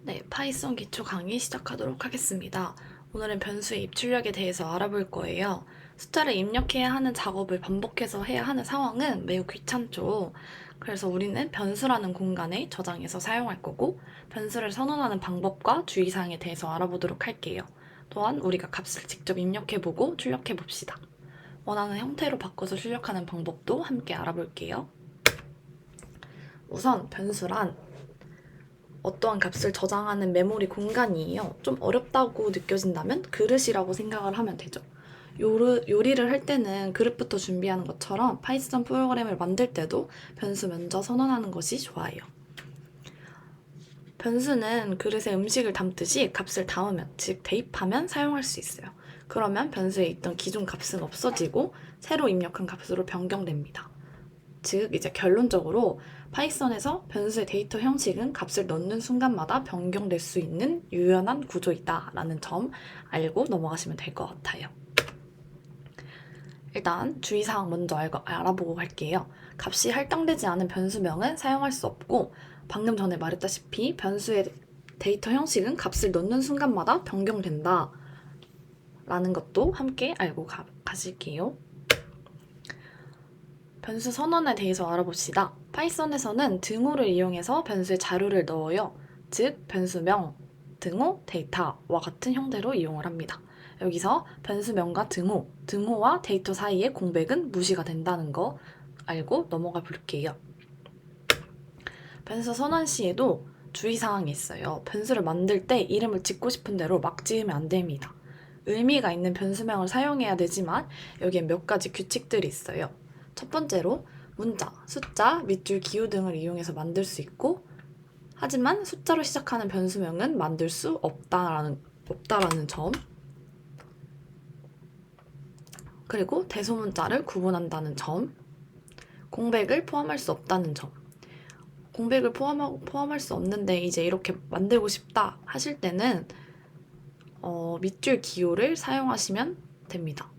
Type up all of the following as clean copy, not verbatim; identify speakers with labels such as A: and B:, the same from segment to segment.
A: 네, 파이썬 기초 강의 시작하도록 하겠습니다. 오늘은 변수의 입출력에 대해서 알아볼 거예요. 숫자를 입력해야 하는 작업을 반복해서 해야 하는 상황은 매우 귀찮죠. 그래서 우리는 변수라는 공간에 저장해서 사용할 거고, 변수를 선언하는 방법과 주의사항에 대해서 알아보도록 할게요. 또한 우리가 값을 직접 입력해보고 출력해봅시다. 원하는 형태로 바꿔서 출력하는 방법도 함께 알아볼게요. 우선 변수란 어떠한 값을 저장하는 메모리 공간이에요. 좀 어렵다고 느껴진다면 그릇이라고 생각을 하면 되죠. 요리를 할 때는 그릇부터 준비하는 것처럼 파이썬 프로그램을 만들 때도 변수 먼저 선언하는 것이 좋아요. 변수는 그릇에 음식을 담듯이 값을 담으면, 즉 대입하면 사용할 수 있어요. 그러면 변수에 있던 기존 값은 없어지고 새로 입력한 값으로 변경됩니다. 즉 이제 결론적으로 파이썬에서 변수의 데이터 형식은 값을 넣는 순간마다 변경될 수 있는 유연한 구조이다 라는 점 알고 넘어가시면 될 것 같아요. 일단 주의사항 먼저 알아보고 갈게요. 값이 할당되지 않은 변수명은 사용할 수 없고, 방금 전에 말했다시피 변수의 데이터 형식은 값을 넣는 순간마다 변경된다 라는 것도 함께 알고 가실게요. 변수 선언에 대해서 알아봅시다. 파이썬에서는 등호를 이용해서 변수에 자료를 넣어요. 즉, 변수명, 등호, 데이터와 같은 형태로 이용을 합니다. 여기서 변수명과 등호와 데이터 사이의 공백은 무시가 된다는 거 알고 넘어가 볼게요. 변수 선언 시에도 주의사항이 있어요. 변수를 만들 때 이름을 짓고 싶은 대로 막 지으면 안 됩니다. 의미가 있는 변수명을 사용해야 되지만 여기에 몇 가지 규칙들이 있어요. 첫 번째로 문자, 숫자, 밑줄, 기호 등을 이용해서 만들 수 있고, 하지만 숫자로 시작하는 변수명은 만들 수 없다라는 점, 그리고 대소문자를 구분한다는 점, 공백을 포함할 수 없다는 점. 공백을 포함할 수 없는데 이제 이렇게 만들고 싶다 하실 때는 밑줄 기호를 사용하시면 됩니다.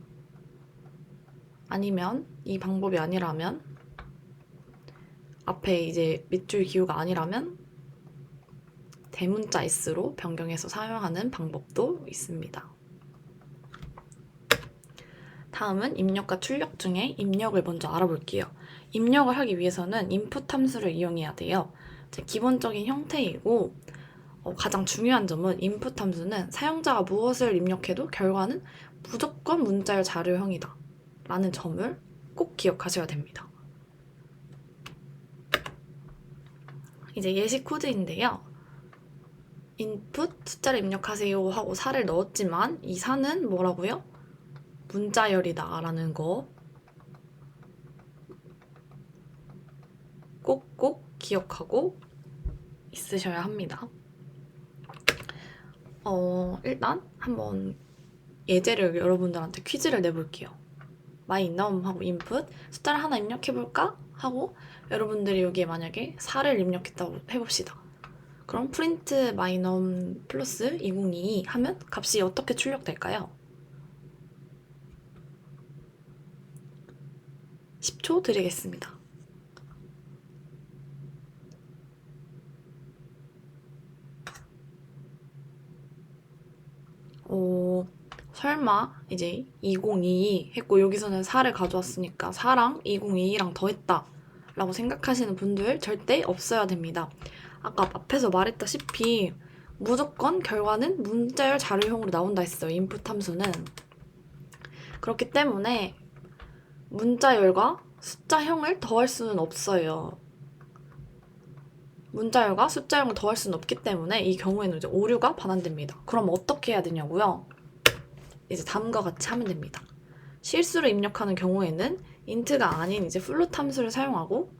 A: 아니면 이 방법이 아니라면, 앞에 이제 밑줄 기호가 아니라면 대문자 S로 변경해서 사용하는 방법도 있습니다. 다음은 입력과 출력 중에 입력을 먼저 알아볼게요. 입력을 하기 위해서는 input 함수를 이용해야 돼요. 기본적인 형태이고, 가장 중요한 점은 input 함수는 사용자가 무엇을 입력해도 결과는 무조건 문자열 자료형이다 라는 점을 꼭 기억하셔야 됩니다. 이제 예시 코드인데요. input 숫자를 입력하세요 하고 4를 넣었지만 이 4는 뭐라고요? 문자열이다 라는 거 꼭꼭 기억하고 있으셔야 합니다. 일단 한번 예제를 여러분들한테 퀴즈를 내볼게요. myNum 하고 input 숫자를 하나 입력해볼까? 하고 여러분들이 여기에 만약에 4를 입력했다고 해봅시다. 그럼 print mynum 플러스 2022 하면 값이 어떻게 출력될까요? 10초 드리겠습니다. 설마 이제 2022 했고 여기서는 4를 가져왔으니까 4랑 2022랑 더했다 라고 생각하시는 분들 절대 없어야 됩니다. 아까 앞에서 말했다시피 무조건 결과는 문자열 자료형으로 나온다 했어요. 인풋 함수는. 그렇기 때문에 문자열과 숫자형을 더할 수는 없어요. 문자열과 숫자형을 더할 수는 없기 때문에 이 경우에는 이제 오류가 반환됩니다. 그럼 어떻게 해야 되냐고요? 이제 다음과 같이 하면 됩니다. 실수로 입력하는 경우에는 int가 아닌 이제 float 함수를 사용하고,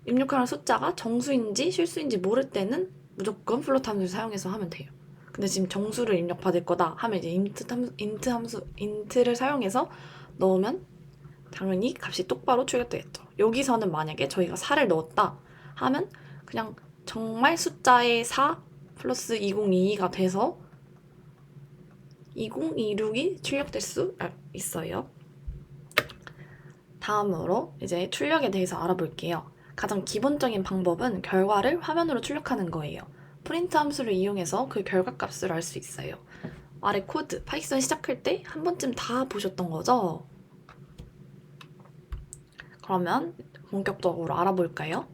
A: 입력하는 숫자가 정수인지 실수인지 모를 때는 무조건 float 함수를 사용해서 하면 돼요. 근데 지금 정수를 입력받을 거다 하면 이제 int를 사용해서 넣으면 당연히 값이 똑바로 출력되겠죠. 여기서는 만약에 저희가 4를 넣었다 하면 그냥 정말 숫자의 4 플러스 2022가 돼서 2026이 출력될 수 있어요. 다음으로 이제 출력에 대해서 알아볼게요. 가장 기본적인 방법은 결과를 화면으로 출력하는 거예요. 프린트 함수를 이용해서 그 결과값을 알 수 있어요. 아래 코드, 파이썬 시작할 때 한 번쯤 다 보셨던 거죠? 그러면 본격적으로 알아볼까요?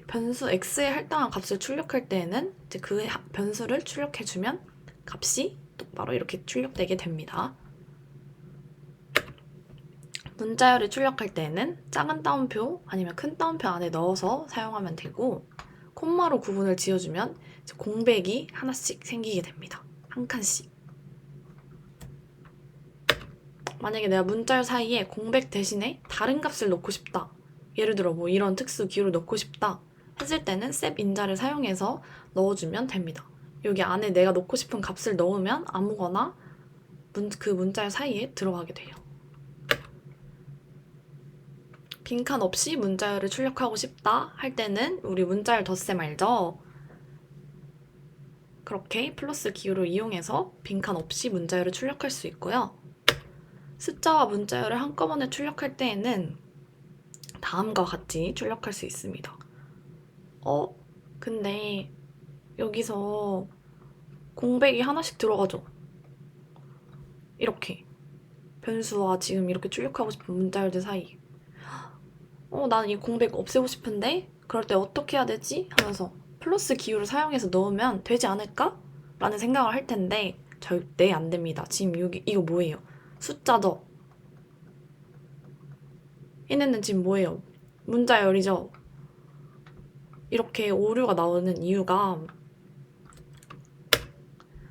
A: 변수 x에 할당한 값을 출력할 때에는 이제 그 변수를 출력해주면 값이 똑바로 이렇게 출력되게 됩니다. 문자열을 출력할 때에는 작은 따옴표 아니면 큰 따옴표 안에 넣어서 사용하면 되고, 콤마로 구분을 지어주면 이제 공백이 하나씩 생기게 됩니다. 한 칸씩. 만약에 내가 문자열 사이에 공백 대신에 다른 값을 넣고 싶다, 예를 들어 뭐 이런 특수 기호를 넣고 싶다 했을 때는 셉 인자를 사용해서 넣어주면 됩니다. 여기 안에 내가 넣고 싶은 값을 넣으면 아무거나 그 문자열 사이에 들어가게 돼요. 빈칸 없이 문자열을 출력하고 싶다 할 때는 우리 문자열 덧셈 알죠? 그렇게 플러스 기호를 이용해서 빈칸 없이 문자열을 출력할 수 있고요. 숫자와 문자열을 한꺼번에 출력할 때에는 다음과 같이 출력할 수 있습니다. 근데 여기서 공백이 하나씩 들어가죠? 이렇게 변수와 지금 이렇게 출력하고 싶은 문자열들 사이. 나는 이 공백 없애고 싶은데 그럴 때 어떻게 해야 되지? 하면서 플러스 기호를 사용해서 넣으면 되지 않을까? 라는 생각을 할 텐데 절대 안 됩니다. 지금 여기 이거 뭐예요? 숫자죠? 얘네는 지금 뭐예요? 문자열이죠? 이렇게 오류가 나오는 이유가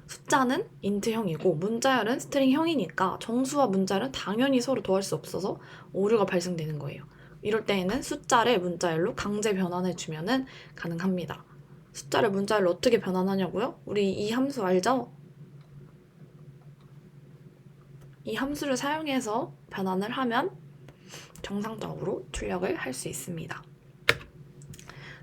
A: 숫자는 인트형이고 문자열은 스트링형이니까 정수와 문자열은 당연히 서로 더할 수 없어서 오류가 발생되는 거예요. 이럴 때에는 숫자를 문자열로 강제 변환해주면 가능합니다. 숫자를 문자열로 어떻게 변환하냐고요? 우리 이 함수 알죠? 이 함수를 사용해서 변환을 하면 정상적으로 출력을 할 수 있습니다.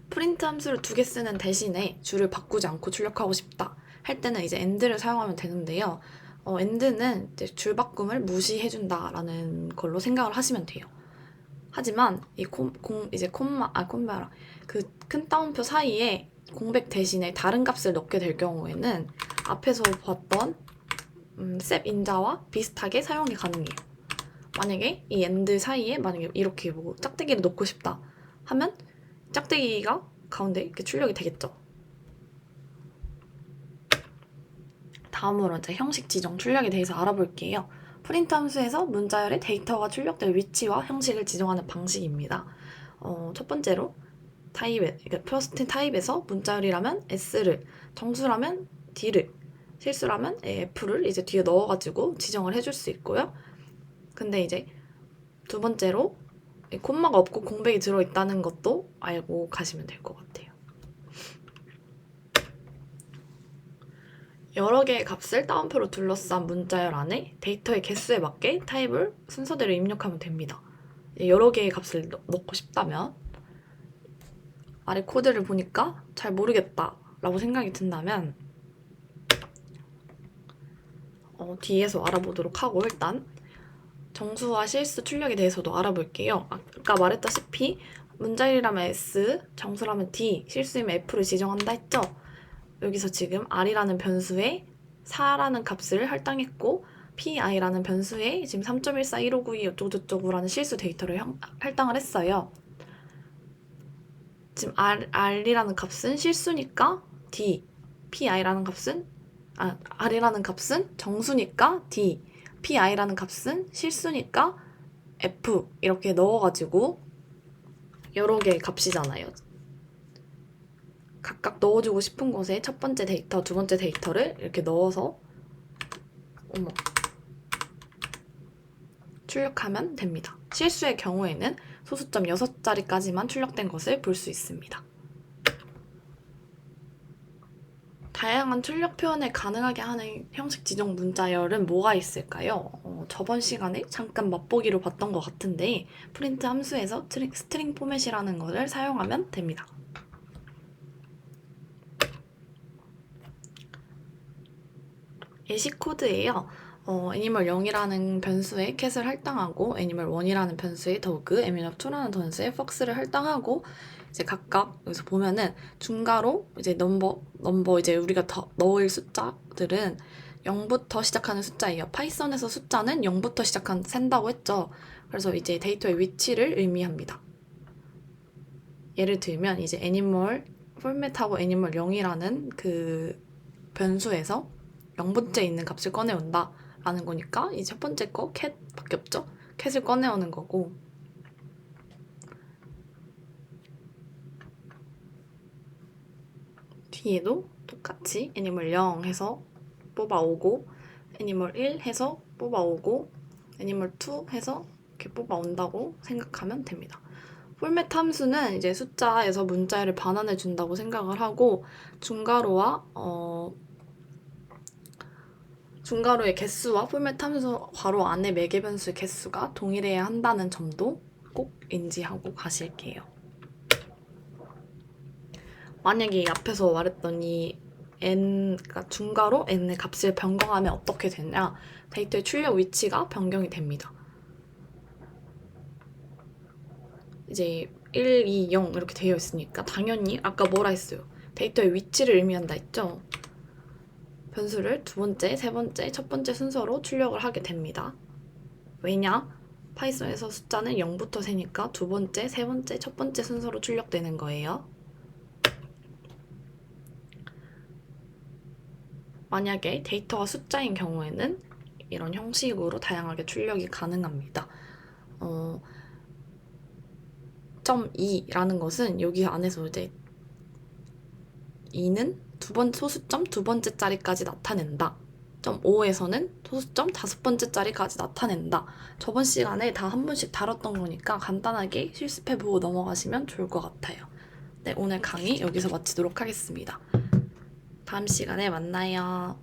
A: 프린트 함수를 2개 쓰는 대신에 줄을 바꾸지 않고 출력하고 싶다 할 때는 이제 end를 사용하면 되는데요. end는 이제 줄 바꿈을 무시해준다라는 걸로 생각을 하시면 돼요. 하지만 이 콤마랑 그 큰 따옴표 사이에 공백 대신에 다른 값을 넣게 될 경우에는 앞에서 봤던 셉 인자와 비슷하게 사용이 가능해요. 만약에 이 end 사이에 만약에 이렇게 뭐 짝대기를 넣고 싶다 하면 짝대기가 가운데 이렇게 출력이 되겠죠. 다음으로 이제 형식 지정 출력에 대해서 알아볼게요. 프린트 함수에서 문자열의 데이터가 출력될 위치와 형식을 지정하는 방식입니다. 첫 번째로 그러니까 퍼스트 타입에서 문자열이라면 S를, 정수라면 D를, 실수라면 F를 이제 뒤에 넣어가지고 지정을 해줄 수 있고요. 근데 이제 두 번째로 콤마가 없고 공백이 들어있다는 것도 알고 가시면 될 것 같아요. 여러 개의 값을 따옴표로 둘러싼 문자열 안에 데이터의 개수에 맞게 타입을 순서대로 입력하면 됩니다. 여러 개의 값을 넣고 싶다면 아래 코드를 보니까 잘 모르겠다 라고 생각이 든다면 뒤에서 알아보도록 하고 일단 정수와 실수 출력에 대해서도 알아볼게요. 아까 말했다시피 문자열이라면 S, 정수라면 D, 실수이면 F를 지정한다 했죠? 여기서 지금 r이라는 변수에 4라는 값을 할당했고 pi라는 변수에 지금 3.14159 어쩌고저쩌고라는 실수 데이터를 할당을 했어요. 지금 r이라는 값은 실수니까 d, pi라는 값은 r이라는 값은 정수니까 d, pi라는 값은 실수니까 f 이렇게 넣어가지고 여러 개의 값이잖아요. 각각 넣어주고 싶은 곳에 첫 번째 데이터, 두 번째 데이터를 이렇게 넣어서 출력하면 됩니다. 실수의 경우에는 소수점 6자리까지만 출력된 것을 볼 수 있습니다. 다양한 출력 표현을 가능하게 하는 형식 지정 문자열은 뭐가 있을까요? 저번 시간에 잠깐 맛보기로 봤던 것 같은데 프린트 함수에서 스트링 포맷이라는 것을 사용하면 됩니다. 예시 코드예요. 애니멀 0이라는 변수에 cat을 할당하고 애니멀 1이라는 변수에 dog, 애니멀 2라는 변수에 fox를 할당하고 이제 각각 여기서 보면은 중괄호 이제 넘버 이제 우리가 더 넣을 숫자들은 0부터 시작하는 숫자예요. 파이썬에서 숫자는 0부터 센다고 했죠. 그래서 이제 데이터의 위치를 의미합니다. 예를 들면 이제 애니멀 포맷하고 애니멀 0이라는 그 변수에서 0번째 있는 값을 꺼내온다 라는 거니까 이 첫 번째 거 캣밖에 없죠. 캣을 꺼내오는 거고, 뒤에도 똑같이 애니멀 0 해서 뽑아오고, 애니멀 1 해서 뽑아오고, 애니멀 2 해서 이렇게 뽑아온다고 생각하면 됩니다. 포맷 함수는 이제 숫자에서 문자를 반환해 준다고 생각을 하고, 중괄호의 개수와 포맷 함수 괄호 안에 매개 변수의 개수가 동일해야 한다는 점도 꼭 인지하고 가실게요. 만약에 이 앞에서 말했던 이 그러니까 중괄호 n의 값을 변경하면 어떻게 되냐? 데이터의 출력 위치가 변경이 됩니다. 이제 1, 2, 0 이렇게 되어 있으니까 당연히 아까 뭐라 했어요? 데이터의 위치를 의미한다 했죠? 변수를 두 번째, 세 번째, 첫 번째 순서로 출력을 하게 됩니다. 왜냐? 파이썬에서 숫자는 0부터 세니까 두 번째, 세 번째, 첫 번째 순서로 출력되는 거예요. 만약에 데이터가 숫자인 경우에는 이런 형식으로 다양하게 출력이 가능합니다. .2라는 것은 여기 안에서 이제 2는 소수점 두 번째 자리까지 나타낸다. .5에서는 소수점 다섯 번째 자리까지 나타낸다. 저번 시간에 다 한 번씩 다뤘던 거니까 간단하게 실습해보고 넘어가시면 좋을 것 같아요. 네, 오늘 강의 여기서 마치도록 하겠습니다. 다음 시간에 만나요.